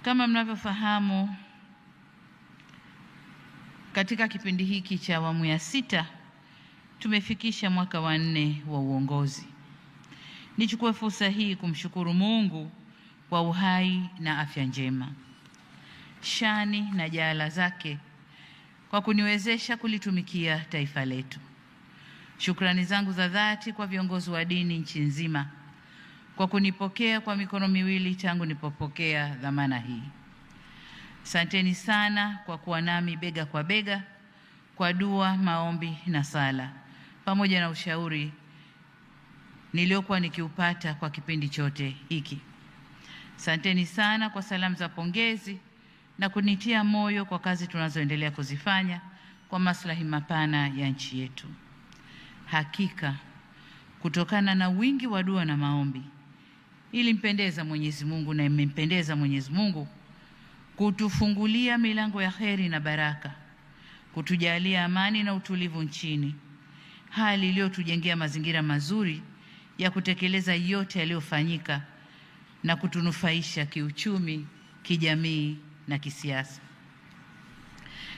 Kama mnavyofahamu, katika kipindi hiki cha awamu ya 6 tumefikisha mwaka wa 4 wa uongozi. Nichukue fursa hii kumshukuru Mungu kwa uhai na afya njema, shani na jaala zake kwa kuniwezesha kulitumikia taifa letu. Shukrani zangu za dhati kwa viongozi wa dini nchi nzima kwa kunipokea kwa mikono miwili tangu nilipopokea dhamana hii. Asanteni sana kwa kuwa nami bega kwa bega kwa dua, maombi na sala, pamoja na ushauri niliokuwa nikiupata kwa kipindi chote hiki. Asanteni sana kwa salamu za pongezi na kunitia moyo kwa kazi tunazoendelea kuzifanya kwa maslahi mapana ya nchi yetu. Hakika kutokana na wingi wa dua na maombi ilimpendeza Mwenyezi Mungu na imempendeza Mwenyezi Mungu kutufungulia milango ya kheri na baraka, kutujalia amani na utulivu nchini, hali iliyotujengea mazingira mazuri ya kutekeleza yote yaliyofanyika na kutunufaisha kiuchumi, kijamii na kisiasa.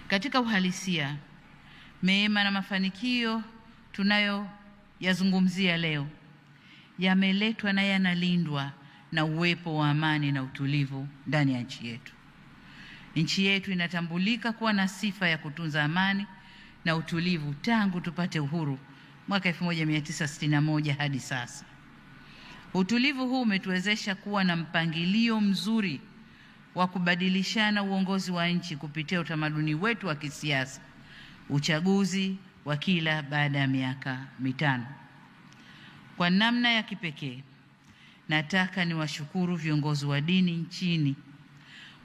Katika uhalisia, mema na mafanikio tunayoyazungumzia leo yameletwa na yanalindwa na uwepo wa amani na utulivu ndani ya nchi yetu. Nchi yetu inatambulika kuwa na sifa ya kutunza amani na utulivu tangu tupate uhuru mwaka 1961 hadi sasa. Utulivu huu umetuwezesha kuwa na mpangilio mzuri wa kubadilishana uongozi wa nchi kupitia utamaduni wetu wa kisiasa, uchaguzi wa kila baada ya miaka 5. Kwa namna ya kipekee, nataka niwashukuru viongozi wa dini nchini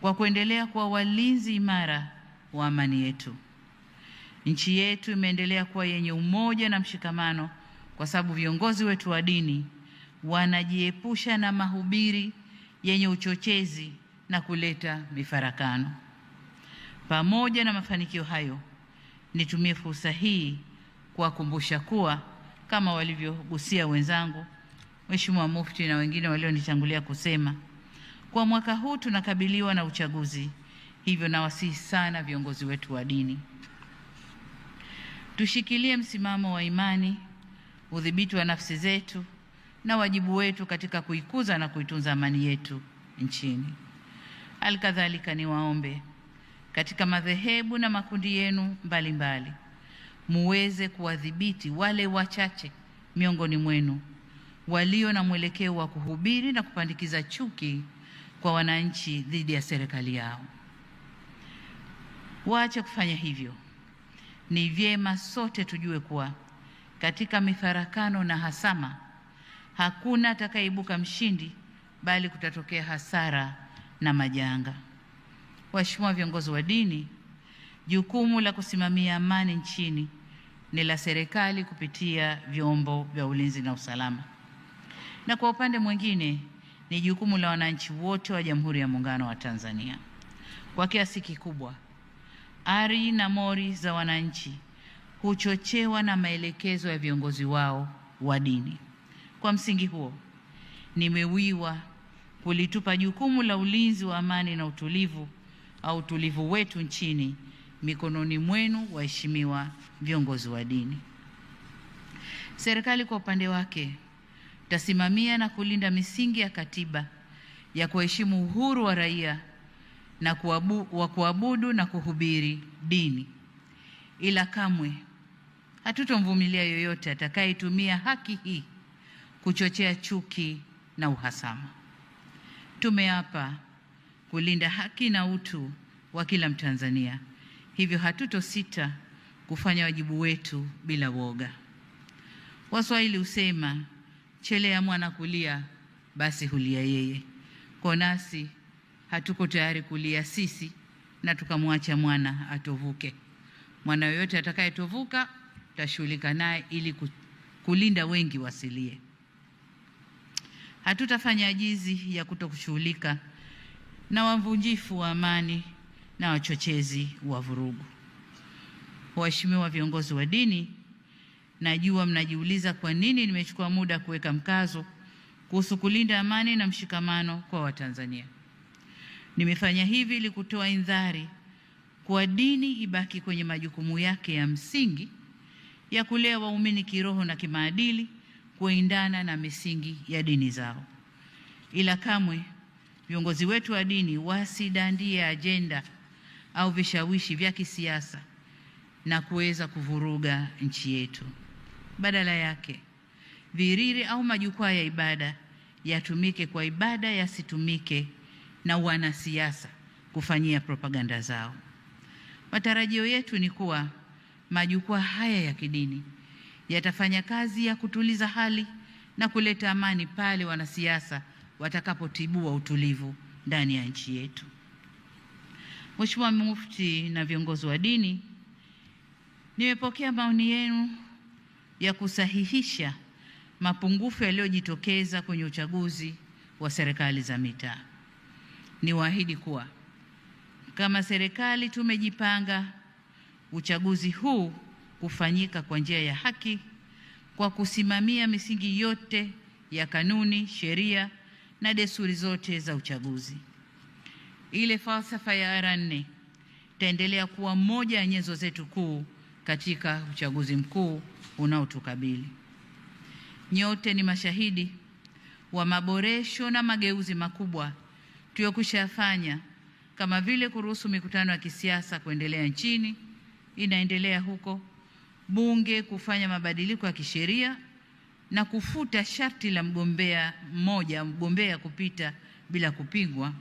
kwa kuendelea kuwa walinzi imara wa amani yetu. Nchi yetu imeendelea kuwa yenye umoja na mshikamano kwa sababu viongozi wetu wa dini wanajiepusha na mahubiri yenye uchochezi na kuleta mifarakano. Pamoja na mafanikio hayo, nitumie fursa hii kuwakumbusha kuwa kama walivyogusia wenzangu, Mheshimiwa Mufti na wengine walionitangulia kusema, kwa mwaka huu tunakabiliwa na uchaguzi. Hivyo nawasihi sana viongozi wetu wa dini tushikilie msimamo wa imani, udhibiti wa nafsi zetu na wajibu wetu katika kuikuza na kuitunza amani yetu nchini. Alikadhalika niwaombe katika madhehebu na makundi yenu mbalimbali muweze kuwadhibiti wale wachache miongoni mwenu walio na mwelekeo wa kuhubiri na kupandikiza chuki kwa wananchi dhidi ya serikali yao. Waache kufanya hivyo. Ni vyema sote tujue kuwa katika mifarakano na hasama hakuna atakayeibuka mshindi, bali kutatokea hasara na majanga. Waheshimiwa viongozi wa dini, jukumu la kusimamia amani nchini ni la serikali kupitia vyombo vya ulinzi na usalama, na kwa upande mwingine ni jukumu la wananchi wote wa Jamhuri ya Muungano wa Tanzania. Kwa kiasi kikubwa, ari na mori za wananchi huchochewa na maelekezo ya viongozi wao wa dini. Kwa msingi huo, nimewiwa kulitupa jukumu la ulinzi wa amani na utulivu wetu nchini mikononi mwenu, waheshimiwa viongozi wa dini. Serikali kwa upande wake tasimamia na kulinda misingi ya katiba ya kuheshimu uhuru wa raia na kuabudu na kuhubiri dini, ila kamwe hatutomvumilia yoyote atakayetumia haki hii kuchochea chuki na uhasama. Tumeapa kulinda haki na utu wa kila Mtanzania, hivyo hatutosita kufanya wajibu wetu bila woga. Waswahili husema, chelea mwana kulia basi hulia yeye. Kwa nasi hatuko tayari kulia sisi na tukamwacha mwana atovuke. Mwana yoyote atakayetovuka tutashughulika naye ili kulinda wengi wasilie. Hatutafanya ajizi ya kutokushughulika na wavunjifu wa amani na wachochezi wa vurugu. Waheshimiwa viongozi wa dini, najua mnajiuliza kwa nini nimechukua muda kuweka mkazo kuhusu kulinda amani na mshikamano kwa Watanzania. Nimefanya hivi ili kutoa indhari kwa dini ibaki kwenye majukumu yake ya msingi ya kulea waumini kiroho na kimaadili kuendana na misingi ya dini zao. Ila kamwe viongozi wetu wa dini wasidandie ajenda au vishawishi vya kisiasa na kuweza kuvuruga nchi yetu. Badala yake, viriri au majukwaa ya ibada yatumike kwa ibada, yasitumike na wanasiasa kufanyia propaganda zao. Matarajio yetu ni kuwa majukwaa haya ya kidini yatafanya kazi ya kutuliza hali na kuleta amani pale wanasiasa watakapotibua utulivu ndani ya nchi yetu. Mheshimiwa Mufti na viongozi wa dini, nimepokea maoni yenu ya kusahihisha mapungufu yaliyojitokeza kwenye uchaguzi wa serikali za mitaa. Niwaahidi kuwa kama serikali tumejipanga uchaguzi huu kufanyika kwa njia ya haki kwa kusimamia misingi yote ya kanuni, sheria na desturi zote za uchaguzi. Ile falsafa ya R4 itaendelea kuwa moja ya nyenzo zetu kuu katika uchaguzi mkuu unaotukabili. Nyote ni mashahidi wa maboresho na mageuzi makubwa tuliyokushafanya, kama vile kuruhusu mikutano ya kisiasa kuendelea nchini, inaendelea huko, bunge kufanya mabadiliko ya kisheria na kufuta sharti la mgombea kupita bila kupingwa,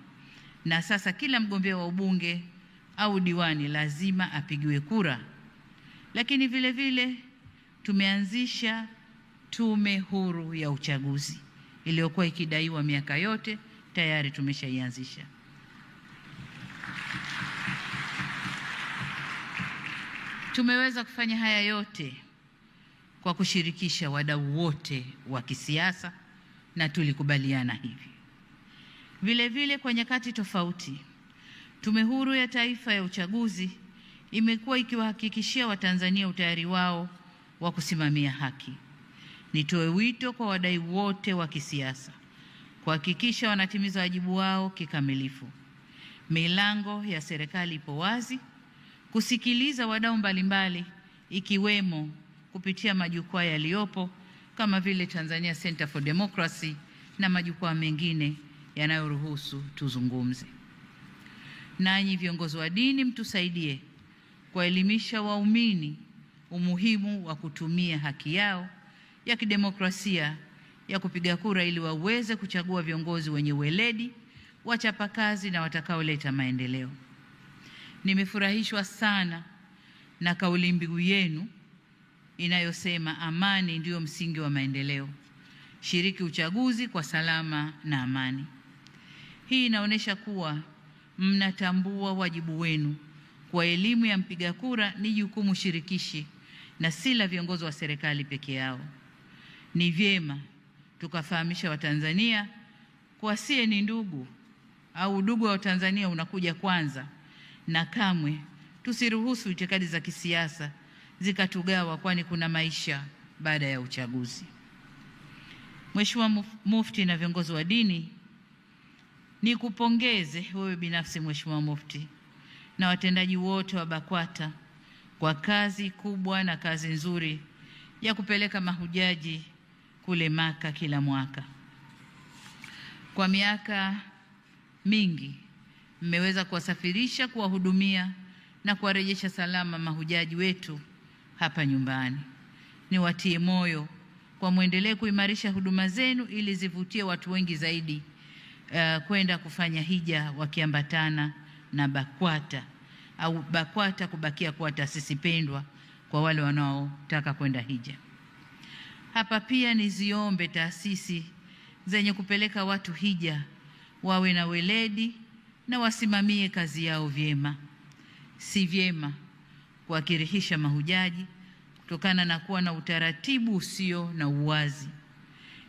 na sasa kila mgombea wa ubunge au diwani lazima apigiwe kura. Lakini vile vile tumeanzisha tume huru ya uchaguzi iliyokuwa ikidaiwa miaka yote, tayari tumeshaianzisha. Tumeweza kufanya haya yote kwa kushirikisha wadau wote wa kisiasa na tulikubaliana hivi. Vile vile kwa nyakati tofauti, Tume Huru ya Taifa ya Uchaguzi imekuwa ikiwahakikishia Watanzania utayari wao wa kusimamia haki. Nitoe wito kwa wadau wote wa kisiasa kuhakikisha wanatimiza wajibu wao kikamilifu. Milango ya serikali ipo wazi kusikiliza wadau mbalimbali, ikiwemo kupitia majukwaa yaliyopo kama vile Tanzania Center for Democracy na majukwaa mengine yanayoruhusu tuzungumze. Nanyi viongozi wa dini, mtusaidie kuelimisha waumini umuhimu wa kutumia haki yao ya kidemokrasia ya kupiga kura ili waweze kuchagua viongozi wenye weledi, wachapakazi na watakaoleta maendeleo. Nimefurahishwa sana na kauli mbiu yenu inayosema amani ndiyo msingi wa maendeleo. Shiriki uchaguzi kwa salama na amani. Hii inaonyesha kuwa mnatambua wajibu wenu kwa elimu ya mpiga kura ni jukumu shirikishi na si la viongozi wa serikali peke yao. Ni vyema tukafahamisha Watanzania kwa sie ni ndugu au udugu wa Tanzania unakuja kwanza, na kamwe tusiruhusu itikadi za kisiasa zikatugawa, kwani kuna maisha baada ya uchaguzi. Mheshimiwa Mufti na viongozi wa dini, nikupongeze wewe binafsi Mheshimiwa Mufti na watendaji wote wa BAKWATA kwa kazi kubwa na kazi nzuri ya kupeleka mahujaji kule Maka kila mwaka. Kwa miaka mingi mmeweza kuwasafirisha, kuwahudumia na kuwarejesha salama mahujaji wetu hapa nyumbani. Niwatie moyo kwa muendelee kuimarisha huduma zenu ili zivutie watu wengi zaidi kwenda kufanya hija wakiambatana na BAKWATA, au BAKWATA kubakia kuwa taasisi pendwa kwa wale wanaotaka kwenda hija. Hapa pia niziombe taasisi zenye kupeleka watu hija wawe na weledi na wasimamie kazi yao vyema. Si vyema kuwakirihisha mahujaji kutokana na kuwa na utaratibu usio na uwazi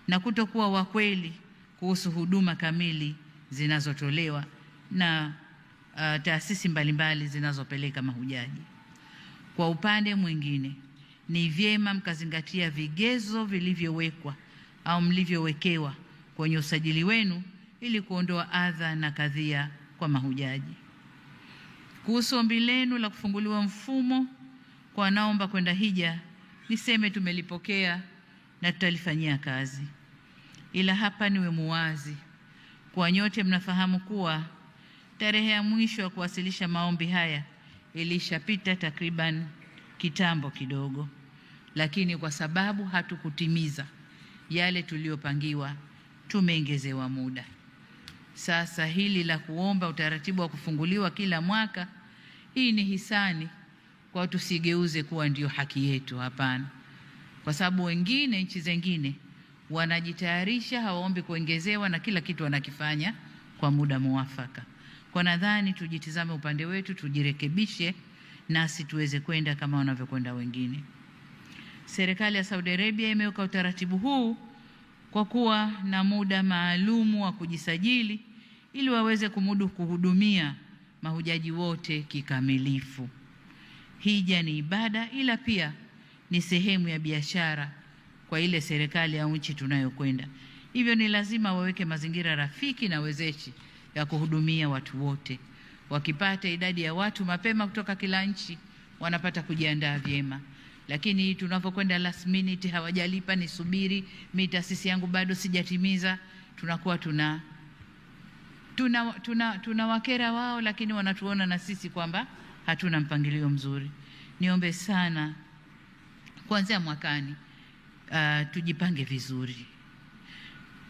na kutokuwa wakweli kuhusu huduma kamili zinazotolewa na taasisi mbalimbali zinazopeleka mahujaji. Kwa upande mwingine, ni vyema mkazingatia vigezo vilivyowekwa au mlivyowekewa kwenye usajili wenu ili kuondoa adha na kadhia kwa mahujaji. Kuhusu ombi lenu la kufunguliwa mfumo kwa wanaomba kwenda hija, niseme tumelipokea na tutalifanyia kazi. Ila hapa niwe muwazi, kwa nyote mnafahamu kuwa tarehe ya mwisho ya kuwasilisha maombi haya ilishapita takriban kitambo kidogo, lakini kwa sababu hatukutimiza yale tuliyopangiwa, tumeongezewa muda. Sasa hili la kuomba utaratibu wa kufunguliwa kila mwaka, hii ni hisani, kwa tusigeuze kuwa ndio haki yetu. Hapana, kwa sababu wengine, nchi zingine wanajitayarisha, hawaombi kuongezewa na kila kitu wanakifanya kwa muda muafaka. Kwa nadhani tujitizame upande wetu, tujirekebishe nasi tuweze kwenda kama wanavyokwenda wengine. Serikali ya Saudi Arabia imeweka utaratibu huu kwa kuwa na muda maalumu wa kujisajili ili waweze kumudu kuhudumia mahujaji wote kikamilifu. Hija ni ibada, ila pia ni sehemu ya biashara kwa ile serikali au nchi tunayokwenda. Hivyo ni lazima waweke mazingira rafiki na wezeshi ya kuhudumia watu wote. Wakipata idadi ya watu mapema kutoka kila nchi, wanapata kujiandaa vyema. Lakini tunapokwenda last minute, hawajalipa, nisubiri, mimi taasisi yangu bado sijatimiza, tunakuwa tuna wakera wao, lakini wanatuona na sisi kwamba hatuna mpangilio mzuri. Niombe sana kuanzia mwakani tujipange vizuri.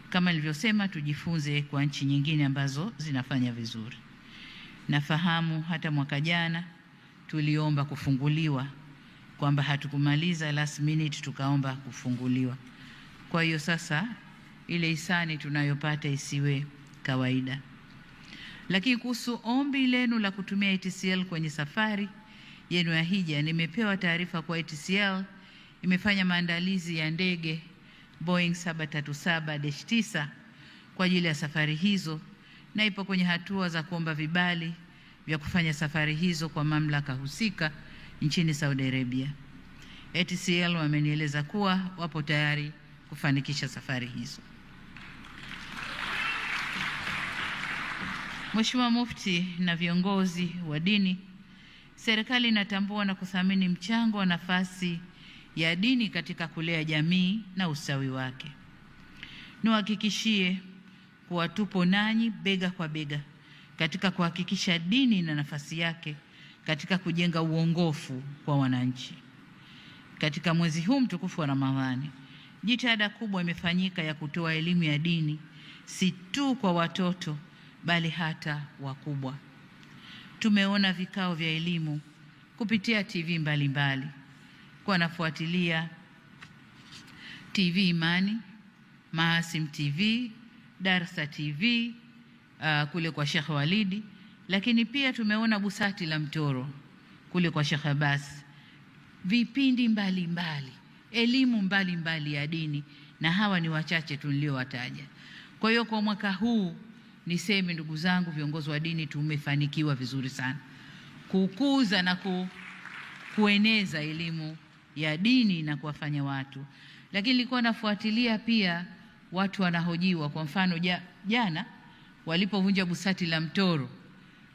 Kama nilivyosema, tujifunze kwa nchi nyingine ambazo zinafanya vizuri. Nafahamu hata mwaka jana tuliomba kufunguliwa, kwamba hatukumaliza last minute tukaomba kufunguliwa. Kwa hiyo sasa ile hisani tunayopata isiwe kawaida. Lakini kuhusu ombi lenu la kutumia ATCL kwenye safari yenu ya hija, nimepewa taarifa kwa ATCL imefanya maandalizi ya ndege Boeing 737-9 kwa ajili ya safari hizo na ipo kwenye hatua za kuomba vibali vya kufanya safari hizo kwa mamlaka husika nchini Saudi Arabia. ATCL wamenieleza kuwa wapo tayari kufanikisha safari hizo. Mheshimiwa Mufti na viongozi wa dini, serikali inatambua na kuthamini mchango wa nafasi ya dini katika kulea jamii na ustawi wake. Niwahakikishie kuwa tupo nanyi bega kwa bega katika kuhakikisha dini na nafasi yake katika kujenga uongofu kwa wananchi. Katika mwezi huu mtukufu wa Ramadhani, jitihada kubwa imefanyika ya kutoa elimu ya dini si tu kwa watoto bali hata wakubwa. Tumeona vikao vya elimu kupitia TV mbalimbali. Kwa nafuatilia TV Imani, Maasim TV, Darsa TV, kule kwa Sheikh Walidi, lakini pia tumeona Busati la Mtoro kule kwa Sheikh Abbas. Vipindi mbalimbali, elimu mbalimbali ya dini, na hawa ni wachache tuliowataja. Kwa hiyo kwa mwaka huu niseme, ndugu zangu viongozi wa dini, tumefanikiwa vizuri sana kukuza na kueneza elimu ya dini na kuwafanya watu. Lakini nilikuwa nafuatilia pia watu wanahojiwa. Kwa mfano jana walipovunja Busati la Mtoro,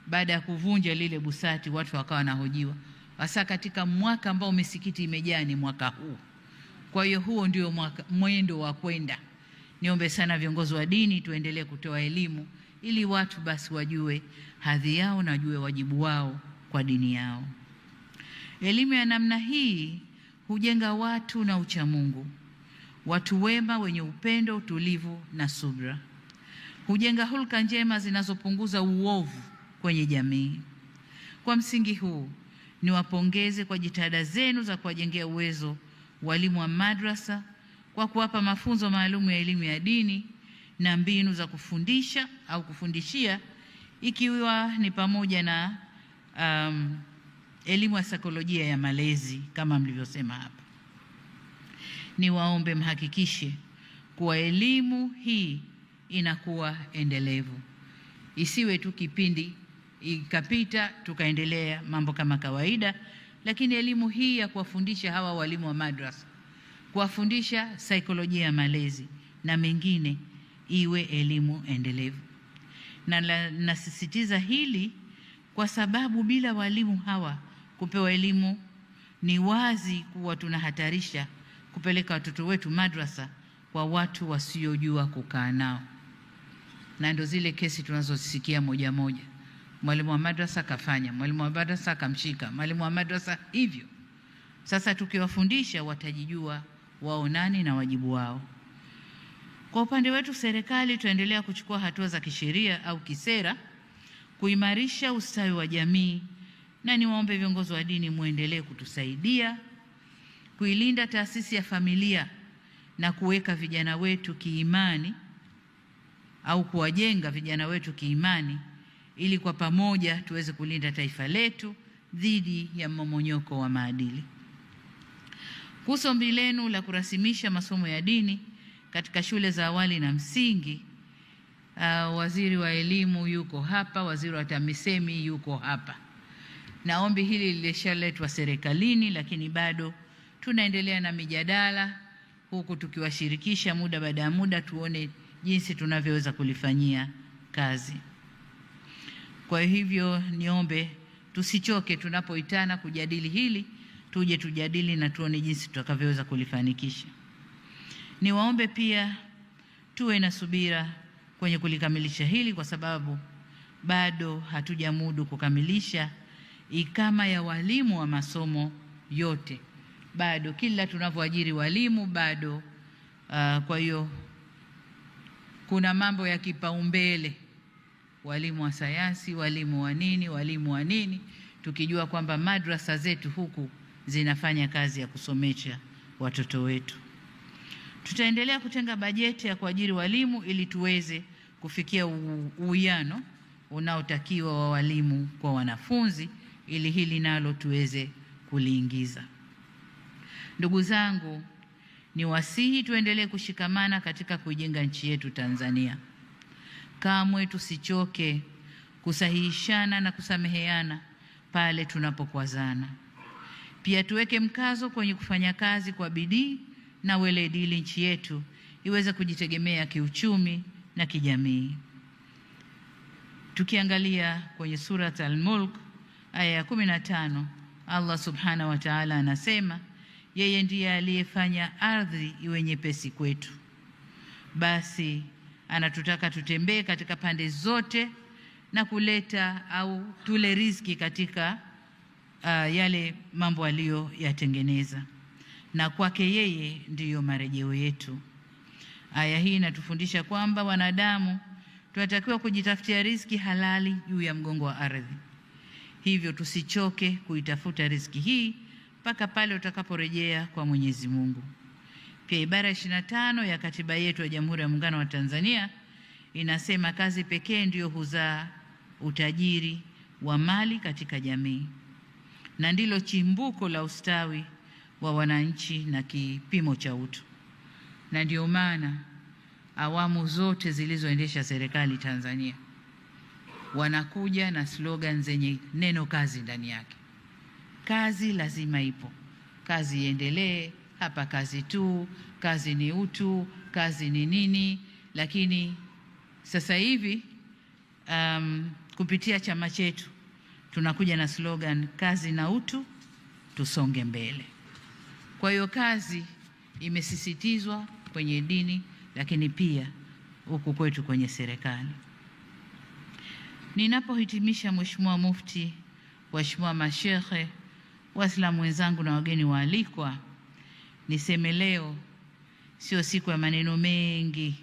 baada ya kuvunja lile busati watu wakawa wanahojiwa. Hasa katika mwaka ambao misikiti imejaa ni mwaka huu. Kwa hiyo huo ndio mwendo wa kwenda. Niombe sana viongozi wa dini tuendelee kutoa elimu ili watu basi wajue hadhi yao na wajue wajibu wao kwa dini yao. Elimu ya namna hii hujenga watu na uchamungu, watu wema wenye upendo, utulivu na subra. Hujenga hulka njema zinazopunguza uovu kwenye jamii. Kwa msingi huu, niwapongeze kwa jitihada zenu za kuwajengea uwezo walimu wa madrasa kwa kuwapa mafunzo maalum ya elimu ya dini na mbinu za kufundisha au kufundishia, ikiwa ni pamoja na elimu ya saikolojia ya malezi kama mlivyosema hapa. Niwaombe mhakikishe kuwa elimu hii inakuwa endelevu. Isiwe tu kipindi ikapita tukaendelea mambo kama kawaida, lakini elimu hii ya kuwafundisha hawa walimu wa madrasa, kuwafundisha saikolojia ya malezi na mengine, iwe elimu endelevu. na nasisitiza hili kwa sababu bila walimu hawa kupewa elimu, ni wazi kuwa tunahatarisha kupeleka watoto wetu madrasa kwa watu wasiojua kukaa nao. Na ndio zile kesi tunazosikia moja moja. Mwalimu wa madrasa kafanya, mwalimu wa madrasa kamshika, mwalimu wa madrasa hivyo. Sasa tukiwafundisha watajijua wao nani na wajibu wao. Kwa upande wetu serikali tuendelea kuchukua hatua za kisheria au kisera kuimarisha ustawi wa jamii, na niwaombe viongozi wa dini muendelee kutusaidia kuilinda taasisi ya familia na kuweka vijana wetu kiimani au kuwajenga vijana wetu kiimani, ili kwa pamoja tuweze kulinda taifa letu dhidi ya mmomonyoko wa maadili. Kuhusu ombi lenu la kurasimisha masomo ya dini katika shule za awali na msingi, waziri wa elimu yuko hapa, waziri wa TAMISEMI yuko hapa. Na ombi hili lilishaletwa serikalini, lakini bado tunaendelea na mijadala huku tukiwashirikisha muda baada ya muda, tuone jinsi tunavyoweza kulifanyia kazi. Kwa hivyo niombe tusichoke tunapoitana kujadili hili, tuje tujadili na tuone jinsi tutakavyoweza kulifanikisha. Niwaombe pia tuwe na subira kwenye kulikamilisha hili, kwa sababu bado hatujamudu kukamilisha ikama ya walimu wa masomo yote. Bado kila tunavyoajiri walimu bado kwa hiyo kuna mambo ya kipaumbele, walimu wa sayansi, walimu wa nini, tukijua kwamba madrasa zetu huku zinafanya kazi ya kusomesha watoto wetu. Tutaendelea kutenga bajeti ya kuajiri walimu ili tuweze kufikia uwiano unaotakiwa wa walimu kwa wanafunzi, ili hili nalo tuweze kuliingiza. Ndugu zangu, ni wasihi tuendelee kushikamana katika kujenga nchi yetu Tanzania. Kamwe tusichoke kusahihishana na kusameheana pale tunapokwazana. Pia tuweke mkazo kwenye kufanya kazi kwa bidii na weledi ili nchi yetu iweze kujitegemea kiuchumi na kijamii. Tukiangalia kwenye Surat Al-Mulk aya ya 15, Allah Subhanahu wa Ta'ala anasema yeye ndiye aliyefanya ardhi iwe nyepesi kwetu. Basi anatutaka tutembee katika pande zote na kuleta au tule riziki katika yale mambo aliyoyatengeneza, na kwake yeye ndiyo marejeo yetu. Aya hii inatufundisha kwamba wanadamu tunatakiwa kujitafutia riziki halali juu ya mgongo wa ardhi. Hivyo tusichoke kuitafuta riziki hii mpaka pale utakaporejea kwa Mwenyezi Mungu. Pia ibara 25 ya katiba yetu ya Jamhuri ya Muungano wa Tanzania inasema kazi pekee ndiyo huzaa utajiri wa mali katika jamii, na ndilo chimbuko la ustawi wa wananchi na kipimo cha utu. Na ndio maana awamu zote zilizoendesha serikali Tanzania wanakuja na slogan zenye neno kazi ndani yake. Kazi lazima ipo, kazi iendelee, hapa kazi tu, kazi ni utu, kazi ni nini. Lakini sasa hivi kupitia chama chetu tunakuja na slogan kazi na utu, tusonge mbele. Kwa hiyo kazi imesisitizwa kwenye dini, lakini pia huku kwetu kwenye serikali. Ninapohitimisha, Mheshimiwa Mufti, waheshimiwa mashekhe, Waislamu wenzangu na wageni waalikwa, niseme leo sio siku ya maneno mengi.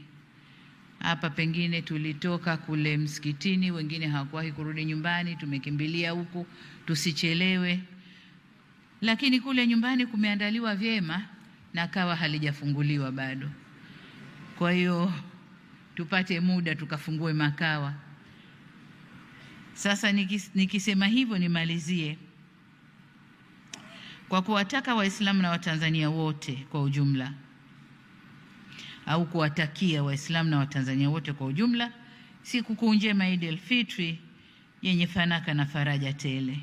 Hapa pengine tulitoka kule msikitini, wengine hawakuwahi kurudi nyumbani, tumekimbilia huku tusichelewe. Lakini kule nyumbani kumeandaliwa vyema na kawa halijafunguliwa bado. Kwa hiyo tupate muda tukafungue makawa. Sasa nikisema hivyo nimalizie kwa kuwataka Waislamu na Watanzania wote kwa ujumla, au kuwatakia Waislamu na Watanzania wote kwa ujumla sikukuu njema Eid al-Fitri yenye fanaka na faraja tele.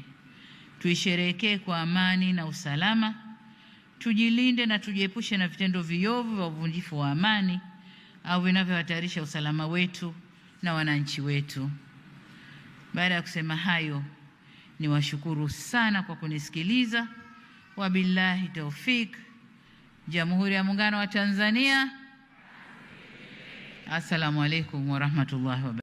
Tuisherehekee kwa amani na usalama, tujilinde na tujiepushe na vitendo viovu vya uvunjifu wa amani au vinavyohatarisha usalama wetu na wananchi wetu. Baada ya kusema hayo, niwashukuru sana kwa kunisikiliza. Wabillahi taufik. Jamhuri ya Muungano wa Tanzania. Assalamu alaikum wa rahmatullahi wa barakatuh.